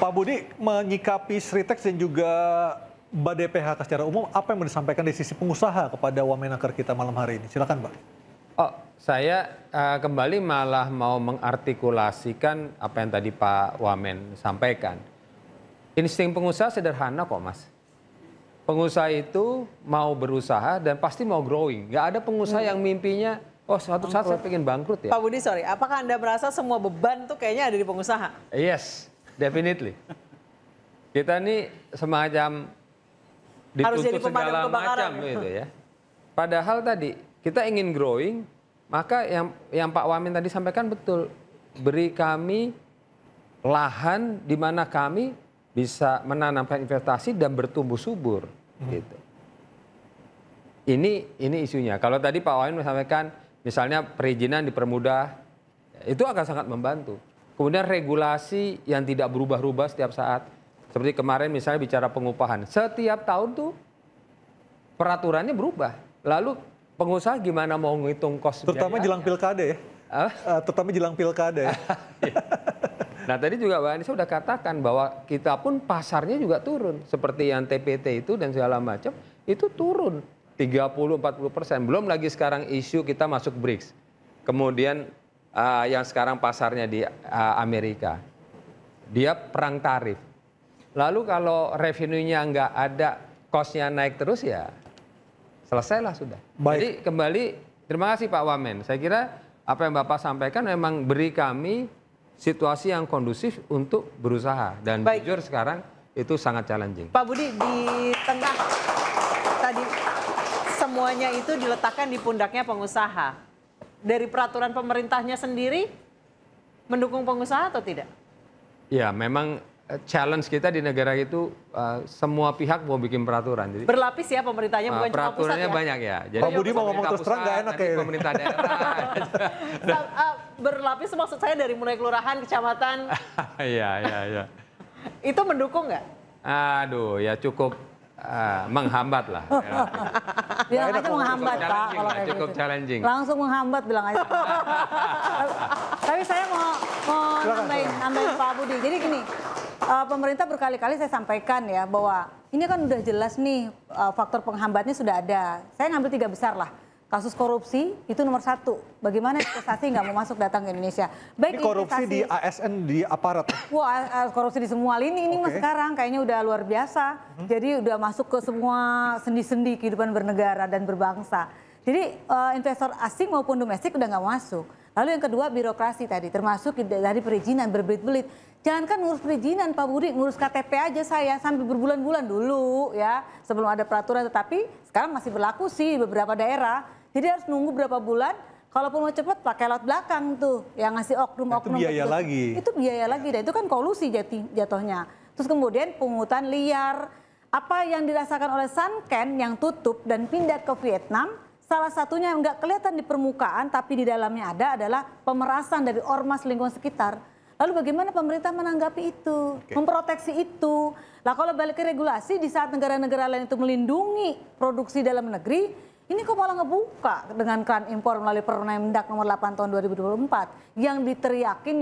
Pak Budi, menyikapi Sritex dan juga Badai PHK secara umum, apa yang mau disampaikan dari sisi pengusaha kepada Wamenaker kita malam hari ini? Silakan, Pak. Oh, saya kembali malah mau mengartikulasikan apa yang tadi Pak Wamen sampaikan. Insting pengusaha sederhana kok, Mas. Pengusaha itu mau berusaha dan pasti mau growing. Nggak ada pengusaha yang mimpinya, oh suatu saat saya pengen bangkrut ya. Pak Budi, sorry, apakah Anda merasa semua beban tuh kayaknya ada di pengusaha? Yes, definitely. Kita ini semacam Harus jadi dituntut pemadam segala kebakaran. macam gitu ya. Padahal tadi kita ingin growing, maka yang Pak Wamen tadi sampaikan betul. Beri kami lahan di mana kami bisa menanamkan investasi dan bertumbuh subur gitu. Ini isunya. Kalau tadi Pak Wamen sampaikan misalnya perizinan dipermudah, itu akan sangat membantu. Kemudian regulasi yang tidak berubah-ubah setiap saat. Seperti kemarin misalnya bicara pengupahan. Setiap tahun tuh peraturannya berubah. Lalu pengusaha gimana mau ngitung kos Terutama jelang pilkada ya. Terutama jelang pilkada ya. Nah tadi juga Mbak Anissa sudah katakan bahwa kita pun pasarnya juga turun. Seperti yang TPT itu dan segala macam itu turun 30-40%. Belum lagi sekarang isu kita masuk BRICS. Kemudian yang sekarang pasarnya di Amerika. Dia perang tarif. Lalu kalau revenue-nya nggak ada, cost-nya naik terus ya selesailah sudah. Baik. Jadi kembali, terima kasih Pak Wamen. Saya kira apa yang Bapak sampaikan memang beri kami situasi yang kondusif untuk berusaha. Dan jujur sekarang itu sangat challenging. Pak Budi, di tengah tadi semuanya itu diletakkan di pundaknya pengusaha. Dari peraturan pemerintahnya sendiri mendukung pengusaha atau tidak? Ya memang challenge kita di negara itu semua pihak mau bikin peraturan. Jadi, berlapis ya pemerintahnya, bukan cuma pusat peraturannya ya? banyak ya. Jadi Pak Budi mau ngomong terus terang nggak enak ya. Pemerintah daerah. Berlapis maksud saya dari mulai kelurahan, kecamatan. Iya. Itu mendukung nggak? Aduh ya cukup menghambat lah. Bilang aja menghambat Pak, kalau kayak cukup gitu. challenging. Langsung menghambat bilang aja. Tapi saya mau nambahin Pak Budi. Jadi gini, pemerintah berkali-kali saya sampaikan ya bahwa ini kan udah jelas nih faktor penghambatnya sudah ada. Saya ngambil 3 besar lah. Kasus korupsi itu nomor 1. Bagaimana investasi nggak mau masuk datang ke Indonesia. Baik ini korupsi investasi, di ASN, di aparat. wah korupsi di semua lini ini mas sekarang kayaknya udah luar biasa. Jadi udah masuk ke semua sendi-sendi kehidupan bernegara dan berbangsa. Jadi investor asing maupun domestik udah nggak masuk. Lalu yang kedua birokrasi tadi, termasuk dari perizinan berbelit-belit. Jangankan ngurus perizinan Pak Budi, ngurus KTP aja saya sampai berbulan-bulan dulu ya sebelum ada peraturan. Tetapi sekarang masih berlaku sih di beberapa daerah. Jadi harus nunggu berapa bulan. Kalaupun mau cepat pakai laut belakang tuh yang ngasih oknum-oknum. Itu biaya lagi. Itu biaya lagi dan itu kan kolusi jatuhnya. Terus kemudian pungutan liar. Apa yang dirasakan oleh Sanken yang tutup dan pindah ke Vietnam, salah satunya yang nggak kelihatan di permukaan tapi di dalamnya ada adalah pemerasan dari ormas lingkungan sekitar. Lalu bagaimana pemerintah menanggapi itu, memproteksi itu. Lah kalau balik ke regulasi di saat negara-negara lain itu melindungi produksi dalam negeri, ini kok malah ngebuka dengan keran impor melalui Permendak nomor 8 tahun 2024 yang diteriakin,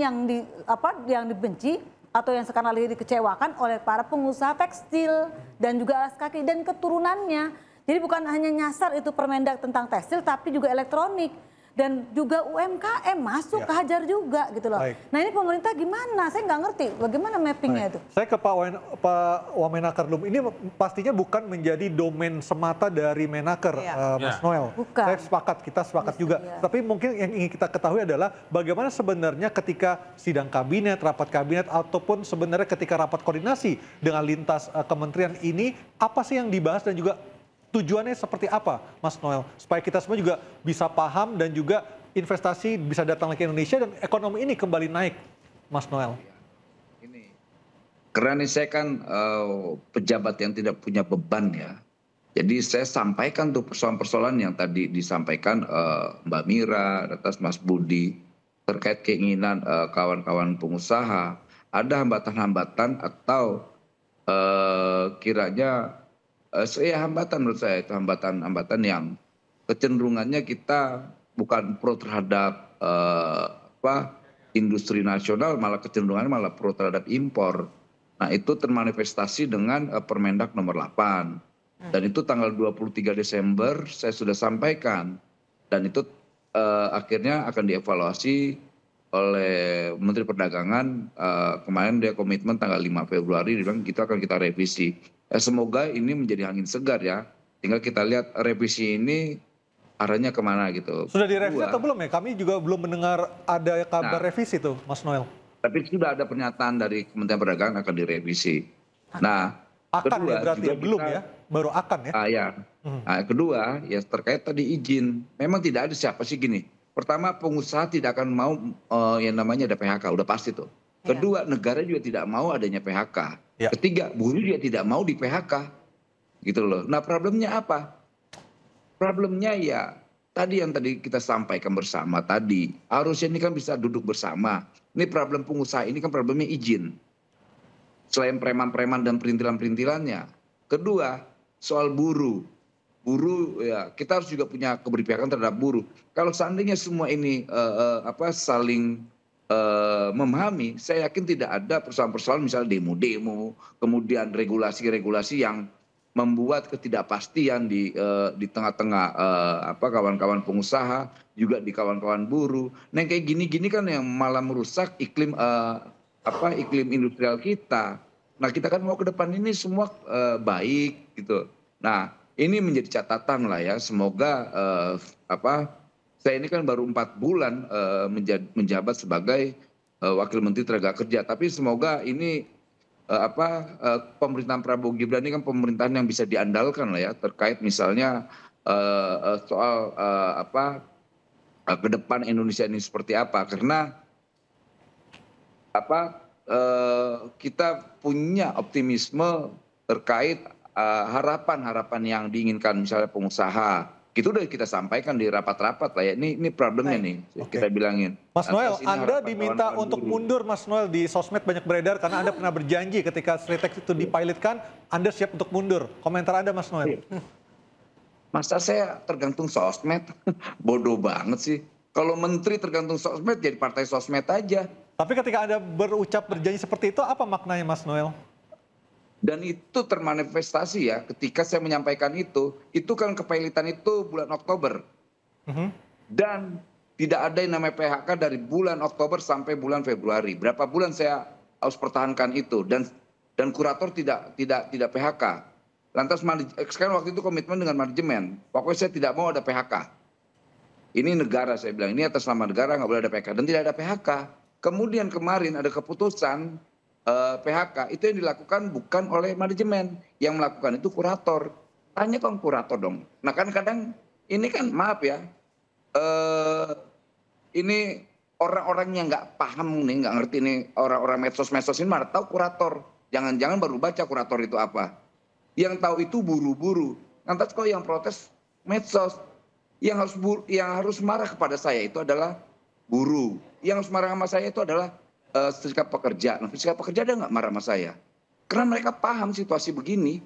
yang dibenci atau yang sekarang lagi dikecewakan oleh para pengusaha tekstil dan juga alas kaki dan keturunannya. Jadi bukan hanya nyasar itu Permendak tentang tekstil tapi juga elektronik. Dan juga UMKM masuk kehajar juga gitu loh. Baik. Nah ini pemerintah gimana? Saya nggak ngerti bagaimana mappingnya itu. Saya ke Pak Wamenaker dulu. Ini pastinya bukan menjadi domain semata dari Menaker, Mas Noel. Bukan. Saya sepakat, kita sepakat juga. Tapi mungkin yang ingin kita ketahui adalah bagaimana sebenarnya ketika sidang kabinet, rapat kabinet, ataupun sebenarnya ketika rapat koordinasi dengan lintas kementerian ini, apa sih yang dibahas dan juga tujuannya seperti apa, Mas Noel? Supaya kita semua juga bisa paham dan juga investasi bisa datang lagi ke Indonesia dan ekonomi ini kembali naik, Mas Noel. Ini karena ini saya kan pejabat yang tidak punya beban ya. Jadi saya sampaikan tuh persoalan-persoalan yang tadi disampaikan Mbak Mira, atas Mas Budi terkait keinginan kawan-kawan pengusaha. Ada hambatan-hambatan atau kiranya hambatan menurut saya itu hambatan-hambatan yang kecenderungannya kita bukan pro terhadap industri nasional, malah kecenderungannya malah pro terhadap impor. Nah itu termanifestasi dengan Permendak nomor 8. Dan itu tanggal 23 Desember saya sudah sampaikan. Dan itu akhirnya akan dievaluasi oleh Menteri Perdagangan. Kemarin dia komitmen tanggal 5 Februari, dia bilang kita akan kita revisi. Semoga ini menjadi angin segar ya. Tinggal kita lihat revisi ini arahnya kemana gitu. Sudah direvisi atau belum ya? Kami juga belum mendengar ada kabar revisi tuh, Mas Noel. Tapi sudah ada pernyataan dari Kementerian Perdagangan akan direvisi. Nah, akan kedua, ya berarti juga ya? Belum kita, ya? Baru akan ya? Ya. Nah, kedua, ya terkait tadi izin. Memang tidak ada siapa sih gini. Pertama, pengusaha tidak akan mau yang namanya ada PHK, udah pasti tuh. Kedua, negara juga tidak mau adanya PHK. Ya. Ketiga, buruh juga tidak mau di PHK. Gitu loh. Nah, problemnya apa? Problemnya ya tadi yang tadi kita sampaikan bersama tadi. Harusnya ini kan bisa duduk bersama. Ini problem pengusaha, ini kan problemnya izin. Selain preman-preman dan perintilan-perintilannya. Kedua, soal buruh. Buruh ya kita harus juga punya keberpihakan terhadap buruh. Kalau seandainya semua ini saling memahami, saya yakin tidak ada persoalan-persoalan misalnya demo-demo, kemudian regulasi-regulasi yang membuat ketidakpastian di tengah-tengah kawan-kawan pengusaha, juga di kawan-kawan buruh. Nah kayak gini-gini kan yang malah merusak iklim iklim industrial kita. Nah kita kan mau ke depan ini semua baik gitu. Nah ini menjadi catatan lah ya. Semoga saya ini kan baru 4 bulan menjabat sebagai Wakil Menteri Tenaga Kerja. Tapi semoga ini pemerintahan Prabowo Gibran ini kan pemerintahan yang bisa diandalkan lah ya terkait misalnya soal ke depan Indonesia ini seperti apa. Karena kita punya optimisme terkait harapan-harapan yang diinginkan misalnya pengusaha. Itu udah kita sampaikan di rapat-rapat lah ya. Ini problemnya nih kita bilangin. Mas Noel, Atas ini Anda harapan diminta kawan-kawan untuk buruh. mundur Mas Noel di sosmed banyak beredar karena Anda pernah berjanji ketika Sritex itu dipilotkan, Anda siap untuk mundur. Komentar Anda Mas Noel. Masa saya tergantung sosmed? Bodoh banget sih. Kalau menteri tergantung sosmed jadi partai sosmed aja. Tapi ketika Anda berucap berjanji seperti itu, apa maknanya Mas Noel? Dan itu termanifestasi ya ketika saya menyampaikan itu kan kepailitan itu bulan Oktober. Dan tidak ada yang namanya PHK dari bulan Oktober sampai bulan Februari. Berapa bulan saya harus pertahankan itu dan kurator tidak PHK. Lantas sekarang waktu itu komitmen dengan manajemen. Pokoknya saya tidak mau ada PHK. Ini negara saya bilang, ini atas nama negara nggak boleh ada PHK dan tidak ada PHK. Kemudian kemarin ada keputusan PHK itu yang dilakukan bukan oleh manajemen, yang melakukan itu kurator. Tanya kan kurator dong. Nah kan kadang ini kan maaf ya, ini orang-orang yang nggak paham nih, nggak ngerti nih orang-orang medsos ini malah tahu kurator. Jangan-jangan baru baca kurator itu apa. Yang tahu itu buru-buru. Lantas kok yang protes medsos, yang harus marah kepada saya itu adalah buruh. Yang harus marah sama saya itu adalah serikat pekerja. Nah, serikat pekerja ada nggak marah sama saya? Karena mereka paham situasi begini.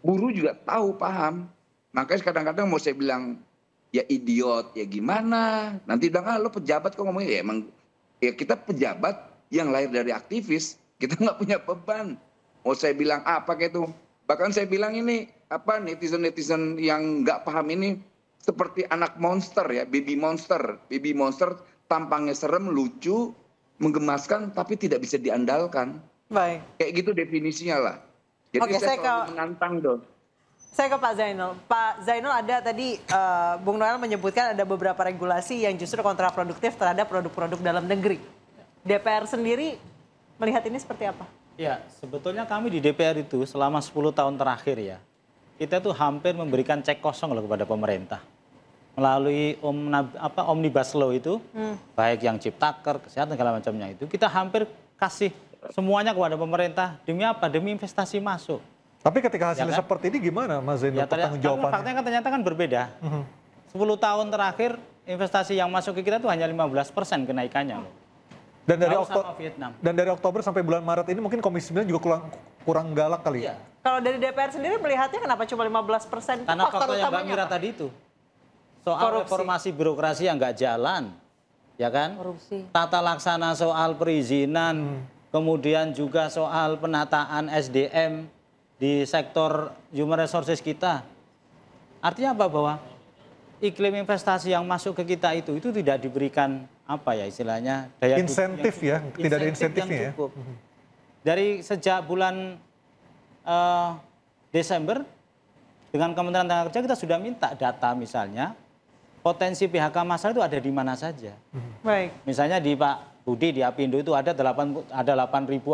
Buruh juga tahu, paham. Makanya kadang-kadang mau saya bilang, ya idiot, ya gimana? Nanti bilang, lo pejabat kok ngomongnya? Ya emang, ya kita pejabat yang lahir dari aktivis. Kita nggak punya beban. Mau saya bilang apa kayak itu? Bahkan saya bilang ini, netizen-netizen yang nggak paham ini, seperti anak monster ya, baby monster. Baby monster tampangnya serem, lucu, menggemaskan tapi tidak bisa diandalkan. Baik. Kayak gitu definisinya lah. Jadi saya selalu menantang dong. Saya ke Pak Zainul. Pak Zainul, ada tadi Bung Noel menyebutkan ada beberapa regulasi yang justru kontraproduktif terhadap produk-produk dalam negeri. DPR sendiri melihat ini seperti apa? Ya, sebetulnya kami di DPR itu selama 10 tahun terakhir ya, kita tuh hampir memberikan cek kosong loh kepada pemerintah. Melalui Omnibus Law itu, baik yang Ciptaker, kesehatan, segala macamnya itu, kita hampir kasih semuanya kepada pemerintah. Demi apa? Demi investasi masuk. Tapi ketika hasilnya Ya kan? seperti ini gimana Mas Zainul? Ya, pertanggungjawabannya? faktanya kan ternyata kan berbeda. 10 tahun terakhir, investasi yang masuk ke kita tuh hanya 15% kenaikannya loh. Dan dari, Jauh sama Vietnam. dan dari Oktober sampai bulan Maret ini mungkin Komisi 9 juga kurang galak kali ya? Kalau dari DPR sendiri melihatnya kenapa cuma 15%? Karena Faktor faktor yang Mbak utamanya Mira apa? tadi itu. Soal Korupsi. reformasi birokrasi yang nggak jalan. Ya kan? Korupsi. Tata laksana soal perizinan, kemudian juga soal penataan SDM di sektor human resources kita. Artinya apa? Bahwa iklim investasi yang masuk ke kita itu tidak diberikan apa ya istilahnya daya Insentif ya, tidak ada insentifnya yang ya. cukup. Dari sejak bulan Desember dengan Kementerian Tenaga Kerja kita sudah minta data misalnya potensi PHK massal itu ada di mana saja. Baik. Misalnya di Pak Budi di Apindo itu ada 8.000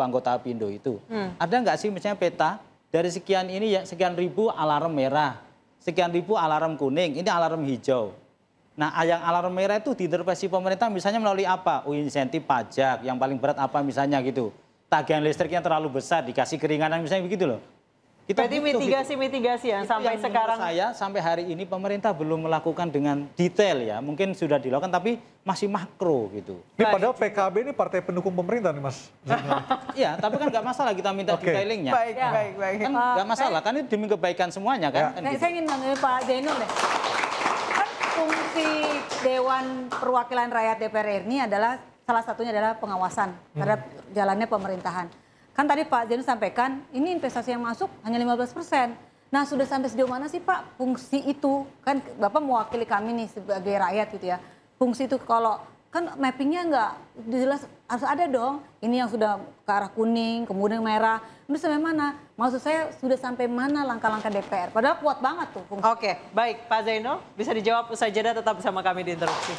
anggota Apindo itu. Ada nggak sih misalnya peta dari sekian ini ya sekian ribu alarm merah, sekian ribu alarm kuning, ini alarm hijau. Nah, yang alarm merah itu diintervensi pemerintah misalnya melalui apa? Insentif pajak, yang paling berat apa misalnya gitu. Tagihan listriknya terlalu besar, dikasih keringanan misalnya begitu loh. Berarti mitigasi-mitigasi yang Itu sampai yang sekarang. menurut saya sampai hari ini pemerintah belum melakukan dengan detail ya. Mungkin sudah dilakukan tapi masih makro gitu. Ini padahal PKB ini partai pendukung pemerintah nih Mas. Iya, tapi kan nggak masalah kita minta Oke. detailingnya. Baik, Ya. baik, baik. Kan nggak masalah, kan ini demi kebaikan semuanya kan. Kan gitu. Saya ingin nanya Pak Zainul deh. Kan fungsi Dewan Perwakilan Rakyat DPR ini adalah salah satunya adalah pengawasan terhadap jalannya pemerintahan. Kan tadi Pak Zainul sampaikan ini investasi yang masuk hanya 15%. Nah sudah sampai sejauh mana sih Pak fungsi itu? Kan Bapak mewakili kami nih sebagai rakyat gitu ya. Fungsi itu kalau kan mappingnya nggak jelas harus ada dong. Ini yang sudah ke arah kuning, kemudian merah. Ini sampai mana? Maksud saya sudah sampai mana langkah-langkah DPR? Padahal kuat banget tuh fungsi. Oke, baik Pak Zainul bisa dijawab usai jeda tetap bersama kami di Interupsi.